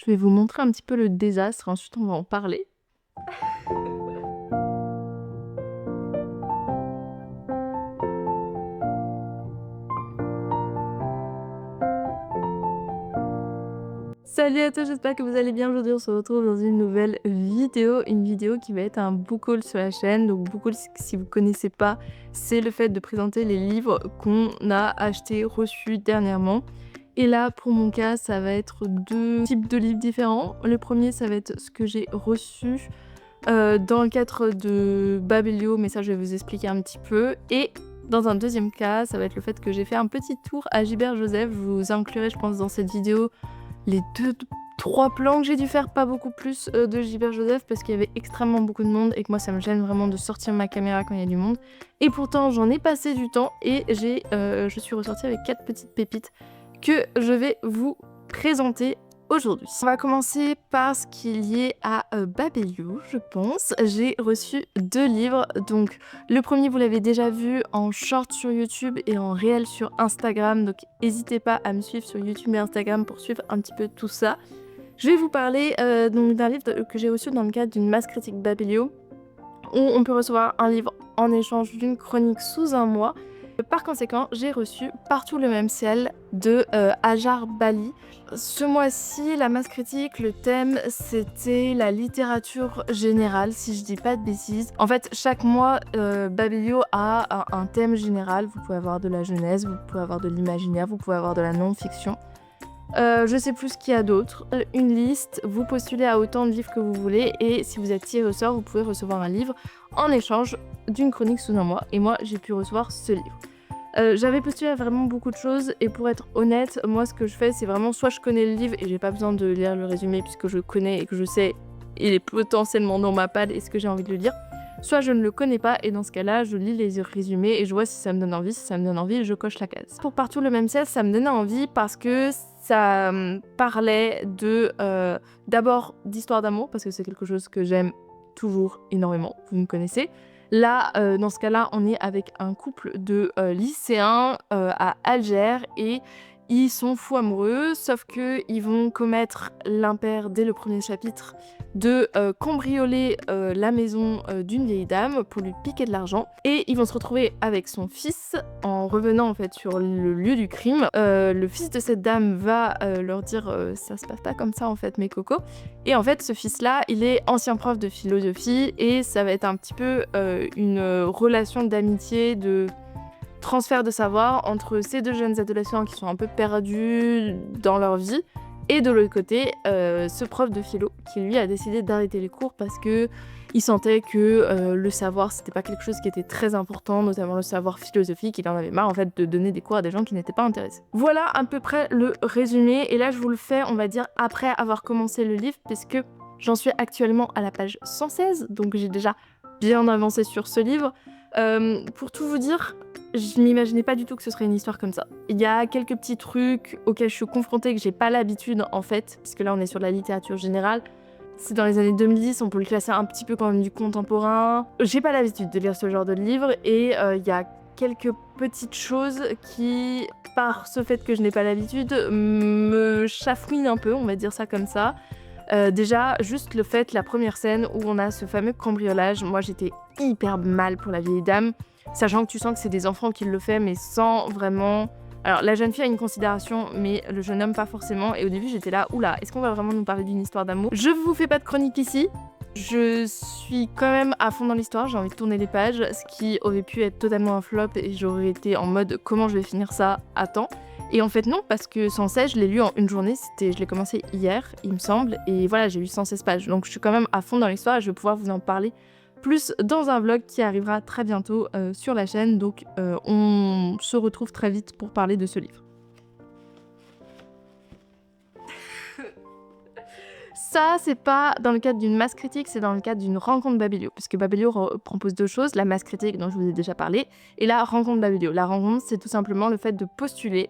Je vais vous montrer un petit peu le désastre, ensuite on va en parler. Salut à tous, j'espère que vous allez bien. Aujourd'hui on se retrouve dans une nouvelle vidéo, une vidéo qui va être un book haul sur la chaîne. Donc book haul, si vous connaissez pas, c'est le fait de présenter les livres qu'on a achetés, reçus dernièrement. Et là pour mon cas ça va être deux types de livres différents. Le premier ça va être ce que j'ai reçu dans le cadre de Babelio, mais ça je vais vous expliquer un petit peu. Et dans un deuxième cas ça va être le fait que j'ai fait un petit tour à Gilbert Joseph. Je vous inclurai je pense dans cette vidéo les 2-3 plans que j'ai dû faire, pas beaucoup plus de Gilbert Joseph parce qu'il y avait extrêmement beaucoup de monde et que moi ça me gêne vraiment de sortir ma caméra quand il y a du monde. Et pourtant j'en ai passé du temps et je suis ressortie avec 4 petites pépites que je vais vous présenter aujourd'hui. On va commencer par ce qui est lié à Babelio, je pense. J'ai reçu 2 livres. Donc le premier, vous l'avez déjà vu en short sur YouTube et en réel sur Instagram. Donc n'hésitez pas à me suivre sur YouTube et Instagram pour suivre un petit peu tout ça. Je vais vous parler donc d'un livre que j'ai reçu dans le cadre d'une masse critique Babelio, où on peut recevoir un livre en échange d'une chronique sous un mois. Par conséquent, j'ai reçu Partout le même ciel de Hajar Bali. Ce mois-ci, la masse critique, le thème, c'était la littérature générale, si je dis pas de bêtises. En fait, chaque mois, Babelio a un thème général. Vous pouvez avoir de la jeunesse, vous pouvez avoir de l'imaginaire, vous pouvez avoir de la non-fiction. Je sais plus ce qu'il y a d'autre. Une liste, vous postulez à autant de livres que vous voulez et si vous êtes tiré au sort, vous pouvez recevoir un livre en échange d'une chronique sous un mois. Et moi, j'ai pu recevoir ce livre. J'avais postulé à vraiment beaucoup de choses et pour être honnête, moi ce que je fais c'est vraiment soit je connais le livre et j'ai pas besoin de lire le résumé puisque je connais et que je sais il est potentiellement dans ma palle et ce que j'ai envie de le lire, soit je ne le connais pas et dans ce cas-là je lis les résumés et je vois si ça me donne envie, si ça me donne envie je coche la case. Pour Partout le même ciel, ça me donnait envie parce que ça parlait de d'abord d'histoire d'amour parce que c'est quelque chose que j'aime toujours énormément, vous me connaissez. Là, dans ce cas-là, on est avec un couple de lycéens à Alger et ils sont fous amoureux, sauf qu'ils vont commettre l'impair dès le premier chapitre de cambrioler la maison d'une vieille dame pour lui piquer de l'argent. Et ils vont se retrouver avec son fils en revenant en fait sur le lieu du crime. Le fils de cette dame va leur dire ça se passe pas comme ça en fait mes cocos. Et en fait ce fils-là, il est ancien prof de philosophie et ça va être un petit peu une relation d'amitié, de transfert de savoir entre ces deux jeunes adolescents qui sont un peu perdus dans leur vie et de l'autre côté ce prof de philo qui lui a décidé d'arrêter les cours parce que il sentait que le savoir c'était pas quelque chose qui était très important, notamment le savoir philosophique. Il en avait marre en fait de donner des cours à des gens qui n'étaient pas intéressés. Voilà à peu près le résumé et là je vous le fais on va dire après avoir commencé le livre puisque j'en suis actuellement à la page 116 donc j'ai déjà bien avancé sur ce livre. Pour tout vous dire, je m'imaginais pas du tout que ce serait une histoire comme ça. Il y a quelques petits trucs auxquels je suis confrontée que j'ai pas l'habitude en fait, puisque là on est sur la littérature générale. C'est dans les années 2010, on peut le classer un petit peu comme du contemporain. J'ai pas l'habitude de lire ce genre de livre et il y a quelques petites choses qui, par ce fait que je n'ai pas l'habitude, me chafouinent un peu, on va dire ça comme ça. Déjà, juste le fait, la première scène où on a ce fameux cambriolage, moi j'étais hyper mal pour la vieille dame, sachant que tu sens que c'est des enfants qui le font, mais sans vraiment... Alors la jeune fille a une considération, mais le jeune homme pas forcément, et au début j'étais là, oula, est-ce qu'on va vraiment nous parler d'une histoire d'amour? Je vous fais pas de chronique ici, je suis quand même à fond dans l'histoire, j'ai envie de tourner les pages, ce qui aurait pu être totalement un flop, et j'aurais été en mode comment je vais finir ça à temps. Et en fait non, parce que 116, je l'ai lu en une journée, je l'ai commencé hier, il me semble, et voilà, j'ai lu 116 pages. Donc je suis quand même à fond dans l'histoire et je vais pouvoir vous en parler plus dans un vlog qui arrivera très bientôt sur la chaîne. Donc on se retrouve très vite pour parler de ce livre. Ça, c'est pas dans le cadre d'une masse critique, c'est dans le cadre d'une rencontre Babelio. Parce que Babelio propose deux choses, la masse critique dont je vous ai déjà parlé, et la rencontre Babelio. La rencontre, c'est tout simplement le fait de postuler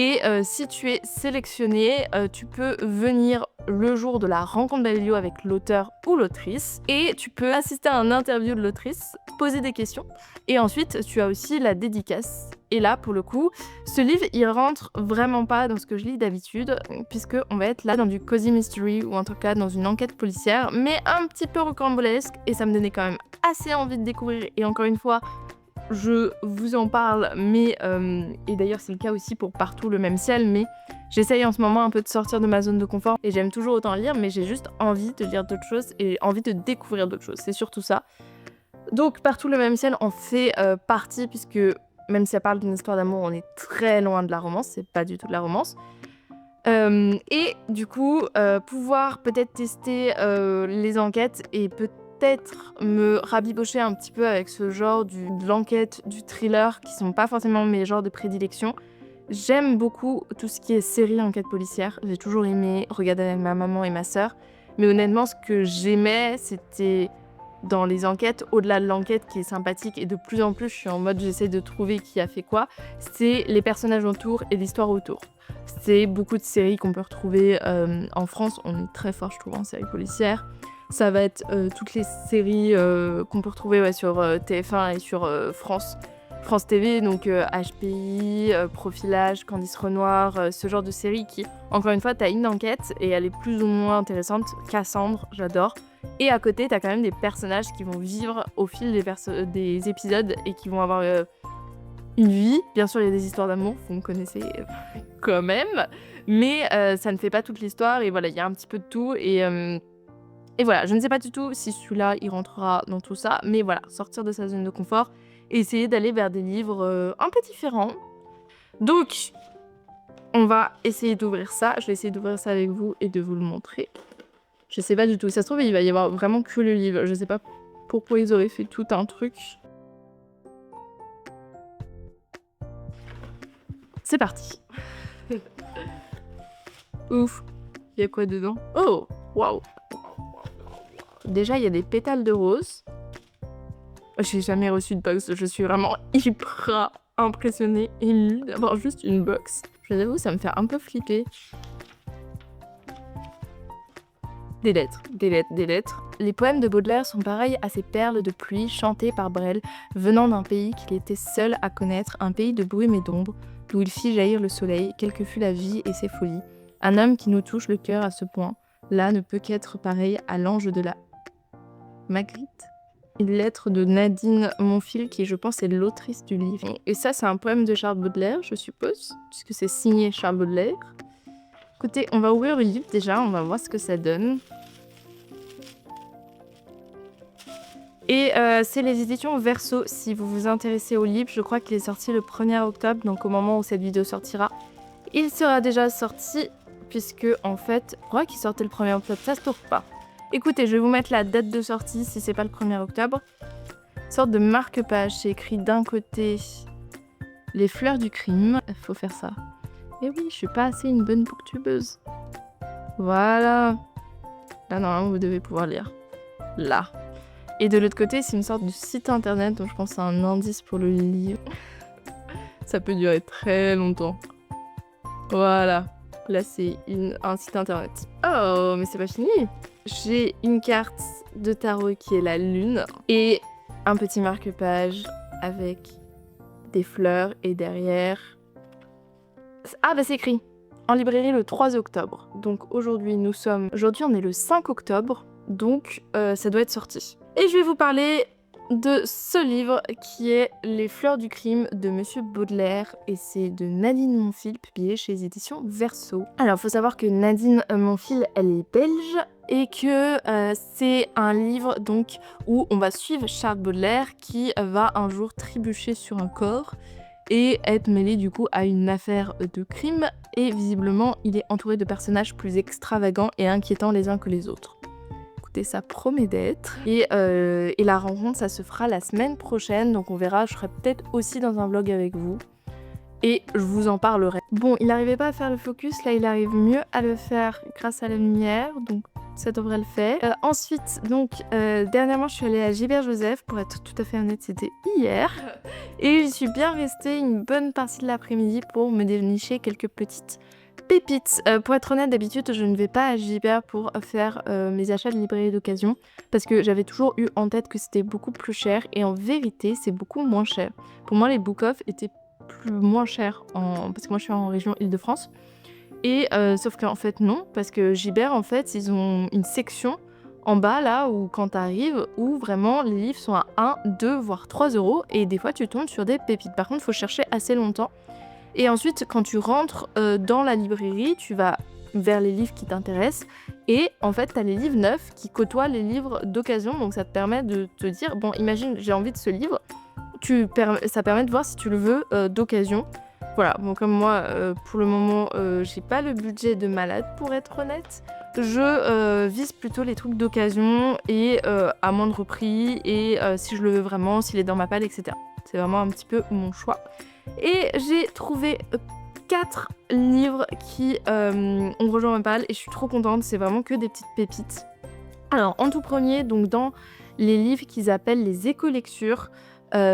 Et si tu es sélectionné, tu peux venir le jour de la rencontre d'Aelio avec l'auteur ou l'autrice et tu peux assister à un interview de l'autrice, poser des questions et ensuite tu as aussi la dédicace. Et là, pour le coup, ce livre, il rentre vraiment pas dans ce que je lis d'habitude puisqu'on va être là dans du cozy mystery ou en tout cas dans une enquête policière, mais un petit peu rocambolesque et ça me donnait quand même assez envie de découvrir. Et encore une fois, je vous en parle, mais et d'ailleurs c'est le cas aussi pour Partout le même ciel, mais j'essaye en ce moment un peu de sortir de ma zone de confort et j'aime toujours autant lire, mais j'ai juste envie de lire d'autres choses et envie de découvrir d'autres choses, c'est surtout ça. Donc Partout le même ciel en fait partie puisque même si ça parle d'une histoire d'amour, on est très loin de la romance, c'est pas du tout de la romance. Et du coup, pouvoir peut-être tester les enquêtes et peut-être me rabibocher un petit peu avec ce genre de l'enquête, du thriller, qui sont pas forcément mes genres de prédilection. J'aime beaucoup tout ce qui est série enquête policière. J'ai toujours aimé regarder avec ma maman et ma sœur. Mais honnêtement, ce que j'aimais, c'était dans les enquêtes, au-delà de l'enquête qui est sympathique, et de plus en plus, je suis en mode j'essaie de trouver qui a fait quoi, c'est les personnages autour et l'histoire autour. C'est beaucoup de séries qu'on peut retrouver en France, on est très fort je trouve en séries policières. Ça va être toutes les séries qu'on peut retrouver sur TF1 et sur France TV, donc HPI, Profilage, Candice Renoir, ce genre de séries qui, encore une fois, t'as une enquête et elle est plus ou moins intéressante. Cassandre, j'adore. Et à côté, t'as quand même des personnages qui vont vivre au fil des épisodes et qui vont avoir une vie. Bien sûr, il y a des histoires d'amour, vous me connaissez quand même, mais ça ne fait pas toute l'histoire et voilà, il y a un petit peu de tout et voilà, je ne sais pas du tout si celui-là, il rentrera dans tout ça, mais voilà, sortir de sa zone de confort et essayer d'aller vers des livres un peu différents. Donc, on va essayer d'ouvrir ça. Je vais essayer d'ouvrir ça avec vous et de vous le montrer. Je sais pas du tout. Ça se trouve, il va y avoir vraiment que le livre. Je sais pas pourquoi ils auraient fait tout un truc. C'est parti. Ouf. Il y a quoi dedans? Oh, waouh. Déjà, il y a des pétales de rose. J'ai jamais reçu de box. Je suis vraiment hyper impressionnée, émue d'avoir juste une box. Je vous avoue, ça me fait un peu flipper. Des lettres, des lettres, des lettres. Les poèmes de Baudelaire sont pareils à ces perles de pluie chantées par Brel, venant d'un pays qu'il était seul à connaître, un pays de brume et d'ombre, d'où il fit jaillir le soleil, quelle que fût la vie et ses folies. Un homme qui nous touche le cœur à ce point, là ne peut qu'être pareil à l'ange de la Magritte. Une lettre de Nadine Monfil, qui je pense est l'autrice du livre. Et ça, c'est un poème de Charles Baudelaire, je suppose, puisque c'est signé Charles Baudelaire. Écoutez, on va ouvrir le livre déjà, on va voir ce que ça donne. Et c'est les éditions Verso, si vous vous intéressez au livre. Je crois qu'il est sorti le 1er octobre, donc au moment où cette vidéo sortira, il sera déjà sorti, puisque en fait, je crois qu'il sortait le 1er octobre, ça se trouve pas. Écoutez, je vais vous mettre la date de sortie si c'est pas le 1er octobre. Une sorte de marque-page, c'est écrit d'un côté les fleurs du crime. Il faut faire ça. Et oui, je suis pas assez une bonne booktubeuse. Voilà. Là, normalement, vous devez pouvoir lire. Là. Et de l'autre côté, c'est une sorte de site internet, donc je pense que c'est un indice pour le livre. Ça peut durer très longtemps. Voilà. Là, c'est un site internet. Oh, mais c'est pas fini. J'ai une carte de tarot qui est la lune et un petit marque-page avec des fleurs et derrière... Ah bah c'est écrit en librairie le 3 octobre. Donc aujourd'hui on est le 5 octobre, donc ça doit être sorti. Et je vais vous parler de ce livre qui est Les fleurs du crime de Monsieur Baudelaire et c'est de Nadine Monfil, publié chez les éditions Verso. Alors il faut savoir que Nadine Monfil, elle est belge et que c'est un livre donc où on va suivre Charles Baudelaire qui va un jour trébucher sur un corps et être mêlé du coup à une affaire de crime et visiblement il est entouré de personnages plus extravagants et inquiétants les uns que les autres. Écoutez, ça promet d'être. Et la rencontre, ça se fera la semaine prochaine, donc on verra, je serai peut-être aussi dans un vlog avec vous. Et je vous en parlerai. Bon, il n'arrivait pas à faire le focus, là il arrive mieux à le faire grâce à la lumière, donc ça devrait le faire. Ensuite, donc, dernièrement, je suis allée à Gilbert Joseph. Pour être tout à fait honnête, c'était hier. Et j'y suis bien restée une bonne partie de l'après-midi pour me dénicher quelques petites pépites. Pour être honnête, d'habitude, je ne vais pas à Gilbert pour faire mes achats de librairie d'occasion parce que j'avais toujours eu en tête que c'était beaucoup plus cher et en vérité, c'est beaucoup moins cher. Pour moi, les book-off étaient moins chers parce que moi, je suis en région Île-de-France. Et sauf qu'en fait, non, parce que Gilbert, en fait, ils ont une section en bas, là, où quand t'arrives, où vraiment les livres sont à 1, 2, voire 3 euros, et des fois, tu tombes sur des pépites. Par contre, il faut chercher assez longtemps. Et ensuite, quand tu rentres dans la librairie, tu vas vers les livres qui t'intéressent, et en fait, t'as les livres neufs qui côtoient les livres d'occasion, donc ça te permet de te dire, bon, imagine, j'ai envie de ce livre, ça permet de voir si tu le veux d'occasion. Voilà, bon comme moi, pour le moment, j'ai pas le budget de malade pour être honnête. Je vise plutôt les trucs d'occasion et à moindre prix et si je le veux vraiment, s'il est dans ma palle, etc. C'est vraiment un petit peu mon choix. Et j'ai trouvé 4 livres qui ont rejoint ma palle et je suis trop contente, c'est vraiment que des petites pépites. Alors, en tout premier, donc dans les livres qu'ils appellent les éco-lectures,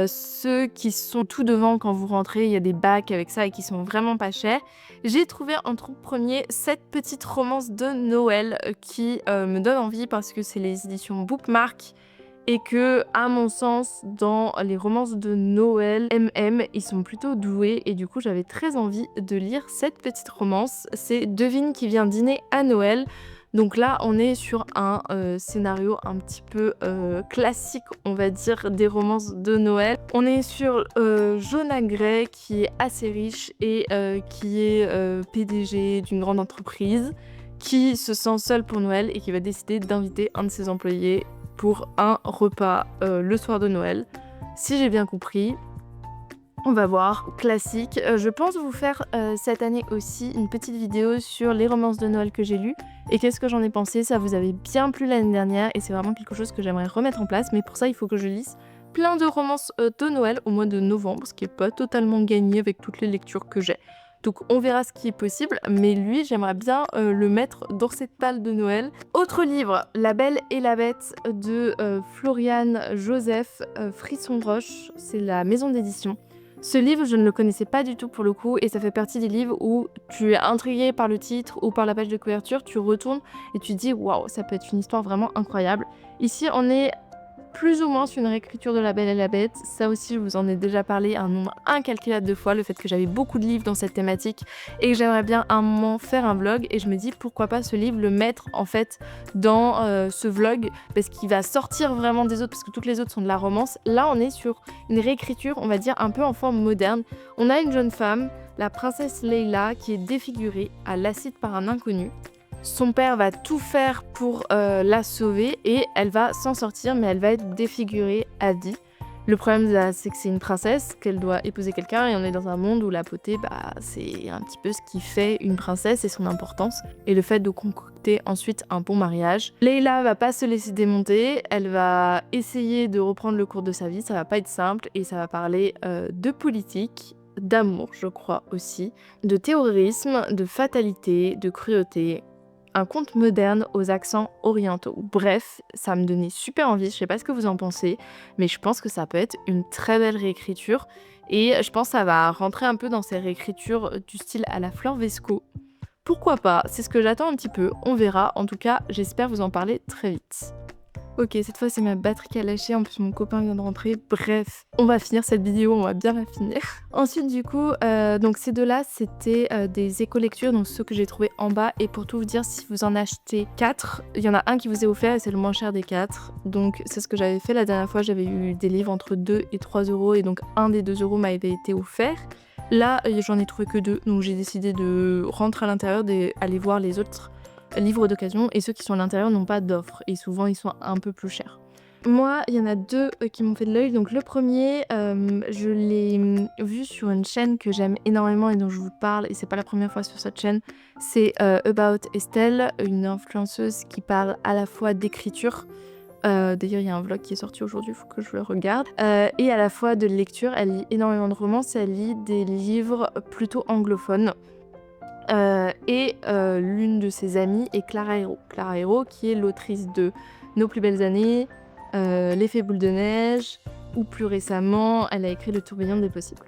ceux qui sont tout devant quand vous rentrez, il y a des bacs avec ça et qui sont vraiment pas chers. J'ai trouvé en tout premier 7 petites romances de Noël qui me donnent envie parce que c'est les éditions Bookmark et que, à mon sens, dans les romances de Noël, ils sont plutôt doués et du coup j'avais très envie de lire cette petite romance. C'est Devine qui vient dîner à Noël. Donc là, on est sur un scénario un petit peu classique, on va dire, des romances de Noël. On est sur Jonah Gray, qui est assez riche et qui est PDG d'une grande entreprise, qui se sent seul pour Noël et qui va décider d'inviter un de ses employés pour un repas le soir de Noël. Si j'ai bien compris, on va voir, classique. Je pense vous faire cette année aussi une petite vidéo sur les romances de Noël que j'ai lues et qu'est-ce que j'en ai pensé. Ça vous avait bien plu l'année dernière et c'est vraiment quelque chose que j'aimerais remettre en place, mais pour ça il faut que je lise plein de romances de Noël au mois de novembre, ce qui n'est pas totalement gagné avec toutes les lectures que j'ai. Donc on verra ce qui est possible, mais lui j'aimerais bien le mettre dans cette palle de Noël. Autre livre, La Belle et la Bête de Florian Joseph Frisson Roche, c'est la maison d'édition. Ce livre, je ne le connaissais pas du tout pour le coup et ça fait partie des livres où tu es intrigué par le titre ou par la page de couverture, tu retournes et tu te dis waouh, ça peut être une histoire vraiment incroyable. Ici, on est plus ou moins sur une réécriture de La Belle et la Bête. Ça aussi, je vous en ai déjà parlé un nombre incalculable de fois, le fait que j'avais beaucoup de livres dans cette thématique et que j'aimerais bien à un moment faire un vlog. Et je me dis pourquoi pas ce livre le mettre en fait dans ce vlog parce qu'il va sortir vraiment des autres, parce que toutes les autres sont de la romance. Là, on est sur une réécriture, on va dire, un peu en forme moderne. On a une jeune femme, la princesse Leila, qui est défigurée à l'acide par un inconnu. Son père va tout faire pour la sauver et elle va s'en sortir, mais elle va être défigurée à vie. Le problème, c'est que c'est une princesse, qu'elle doit épouser quelqu'un et on est dans un monde où la beauté, c'est un petit peu ce qui fait une princesse et son importance. Et le fait de concocter ensuite un bon mariage. Leila va pas se laisser démonter, elle va essayer de reprendre le cours de sa vie, ça va pas être simple et ça va parler de politique, d'amour je crois aussi, de terrorisme, de fatalité, de cruauté. Un conte moderne aux accents orientaux. Bref, ça me donnait super envie, je sais pas ce que vous en pensez, mais je pense que ça peut être une très belle réécriture et je pense que ça va rentrer un peu dans ces réécritures du style à la Fleur Vesco. Pourquoi pas, c'est ce que j'attends un petit peu, on verra, en tout cas j'espère vous en parler très vite. Ok, cette fois c'est ma batterie qui a lâché, en plus mon copain vient de rentrer, bref, on va finir cette vidéo, on va bien la finir. Ensuite du coup, donc ces deux-là c'était des éco-lectures, donc ceux que j'ai trouvés en bas, et pour tout vous dire, si vous en achetez 4, il y en a un qui vous est offert et c'est le moins cher des 4, donc c'est ce que j'avais fait la dernière fois, j'avais eu des livres entre 2 et 3 euros, et donc un des 2 euros m'avait été offert. Là, j'en ai trouvé que 2, donc j'ai décidé de rentrer à l'intérieur, d'aller voir les autres livres d'occasion et ceux qui sont à l'intérieur n'ont pas d'offre et souvent ils sont un peu plus chers. Moi, il y en a 2 qui m'ont fait de l'œil. Donc le premier, je l'ai vu sur une chaîne que j'aime énormément et dont je vous parle et c'est pas la première fois sur cette chaîne. C'est About Estelle, une influenceuse qui parle à la fois d'écriture. D'ailleurs, il y a un vlog qui est sorti aujourd'hui, il faut que je le regarde. Et à la fois de lecture, elle lit énormément de romans, elle lit des livres plutôt anglophones. L'une de ses amies est Clara Hero. Clara Hero qui est l'autrice de Nos plus belles années, L'effet boule de neige, ou plus récemment, elle a écrit Le tourbillon des possibles.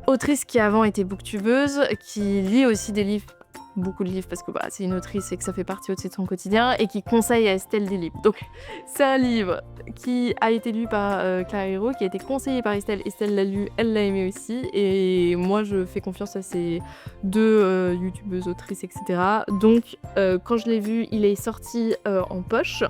Autrice qui avant était booktubeuse, qui lit aussi des livres, beaucoup de livres parce que bah, c'est une autrice et que ça fait partie aussi de son quotidien, et qui conseille à Estelle des livres. Donc c'est un livre qui a été lu par Clara Hero, qui a été conseillé par Estelle. Estelle l'a lu, elle l'a aimé aussi, et moi je fais confiance à ces deux youtubeuses, autrices, etc. Donc quand je l'ai vu, il est sorti en poche,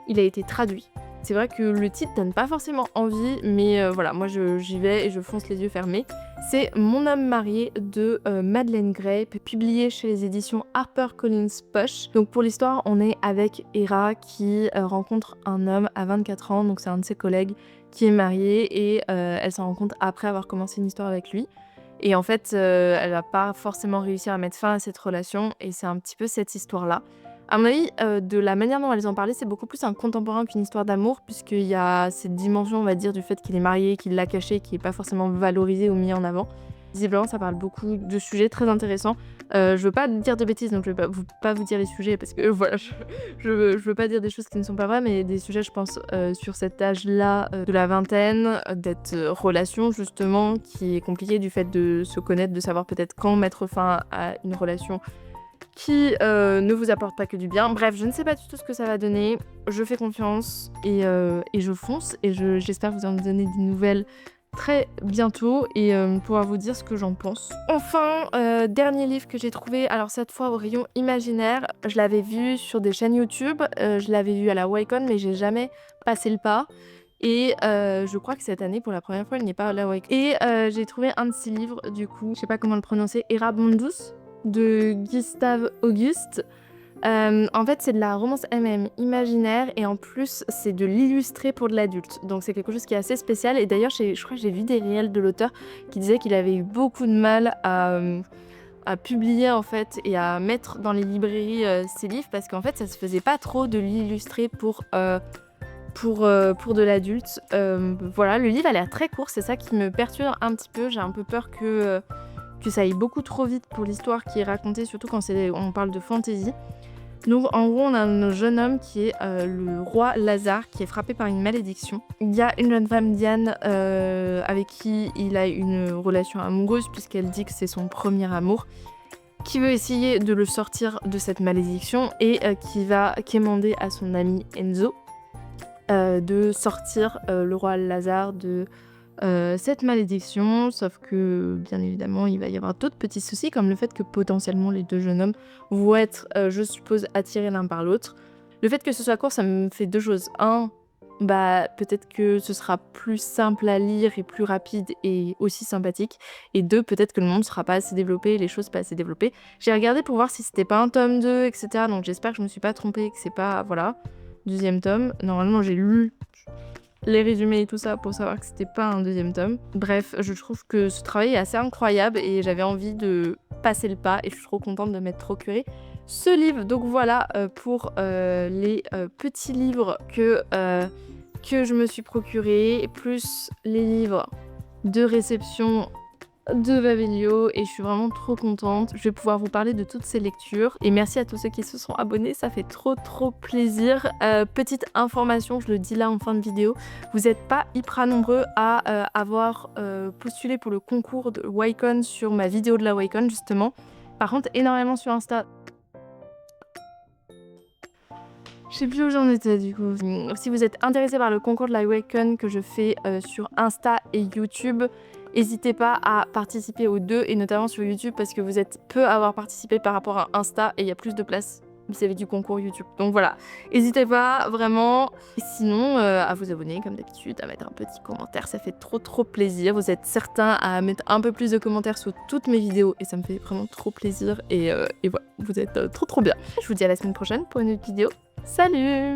il a été traduit. C'est vrai que le titre donne pas forcément envie, mais voilà, moi j'y vais et je fonce les yeux fermés. C'est Mon homme marié de Madeleine Gray, publié chez les éditions HarperCollins Poche. Donc pour l'histoire, on est avec Hera qui rencontre un homme à 24 ans, donc c'est un de ses collègues qui est marié, et elle s'en rend compte après avoir commencé une histoire avec lui. Et en fait, elle va pas forcément réussir à mettre fin à cette relation, et c'est un petit peu cette histoire-là. À mon avis, de la manière dont elles en parlaient, c'est beaucoup plus un contemporain qu'une histoire d'amour, puisqu'il y a cette dimension, on va dire, du fait qu'il est marié, qu'il l'a caché, qui est pas forcément valorisé ou mis en avant. Visiblement, ça parle beaucoup de sujets très intéressants. Je veux pas dire de bêtises, donc je vais pas vous dire les sujets, parce que voilà, je veux pas dire des choses qui ne sont pas vraies, mais des sujets, je pense, sur cet âge-là, de la vingtaine, d'être relation, justement, qui est compliqué du fait de se connaître, de savoir peut-être quand mettre fin à une relation qui ne vous apporte pas que du bien. Bref, je ne sais pas du tout ce que ça va donner. Je fais confiance et je fonce, et j'espère vous en donner des nouvelles très bientôt et pouvoir vous dire ce que j'en pense. Enfin, dernier livre que j'ai trouvé, alors cette fois au rayon imaginaire. Je l'avais vu sur des chaînes YouTube, je l'avais vu à la Wacom, mais j'ai jamais passé le pas. Et je crois que cette année, pour la première fois, il n'est pas à la Wacom. Et j'ai trouvé un de ses livres, du coup, je sais pas comment le prononcer, Erabondus, de Gustave Auguste. En fait, c'est de la romance MM imaginaire, et en plus, c'est de l'illustré pour de l'adulte. Donc c'est quelque chose qui est assez spécial. Et d'ailleurs, je crois que j'ai vu des réels de l'auteur qui disaient qu'il avait eu beaucoup de mal à publier en fait et à mettre dans les librairies ses livres, parce qu'en fait, ça se faisait pas trop de l'illustré pour de l'adulte. Voilà, le livre a l'air très court, c'est ça qui me perturbe un petit peu. J'ai un peu peur que ça aille beaucoup trop vite pour l'histoire qui est racontée, surtout quand on parle de fantasy. Donc en gros, on a un jeune homme qui est le roi Lazare, qui est frappé par une malédiction. Il y a une jeune femme, Diane, avec qui il a une relation amoureuse, puisqu'elle dit que c'est son premier amour, qui veut essayer de le sortir de cette malédiction, et qui va quémander à son ami Enzo de sortir le roi Lazare de cette malédiction, sauf que bien évidemment il va y avoir d'autres petits soucis, comme le fait que potentiellement les deux jeunes hommes vont être, je suppose, attirés l'un par l'autre. Le fait que ce soit court, ça me fait deux choses. Un, bah peut-être que ce sera plus simple à lire et plus rapide et aussi sympathique. Et deux, peut-être que le monde ne sera pas assez développé, les choses pas assez développées. J'ai regardé pour voir si c'était pas un tome 2, etc. Donc j'espère que je me suis pas trompée, que c'est pas, voilà, deuxième tome. Normalement j'ai lu les résumés et tout ça pour savoir que c'était pas un deuxième tome. Bref, je trouve que ce travail est assez incroyable et j'avais envie de passer le pas, et je suis trop contente de m'être procuré ce livre. Donc voilà pour les petits livres que je me suis procuré, plus les livres de réception de Babelio, et je suis vraiment trop contente. Je vais pouvoir vous parler de toutes ces lectures, et merci à tous ceux qui se sont abonnés, ça fait trop plaisir. Petite information, je le dis là en fin de vidéo, vous n'êtes pas hyper nombreux à avoir postulé pour le concours de Wacom sur ma vidéo de la Wacom justement. Par contre, énormément sur Insta. Je sais plus où j'en étais du coup. Si vous êtes intéressé par le concours de la Wacom que je fais sur Insta et YouTube, n'hésitez pas à participer aux deux, et notamment sur YouTube, parce que vous êtes peu à avoir participé par rapport à Insta, et il y a plus de place vis-à-vis du concours YouTube. Donc voilà, n'hésitez pas vraiment. Et sinon, à vous abonner comme d'habitude, à mettre un petit commentaire, ça fait trop plaisir. Vous êtes certains à mettre un peu plus de commentaires sur toutes mes vidéos, et ça me fait vraiment trop plaisir. Et voilà, vous êtes trop bien. Je vous dis à la semaine prochaine pour une autre vidéo. Salut!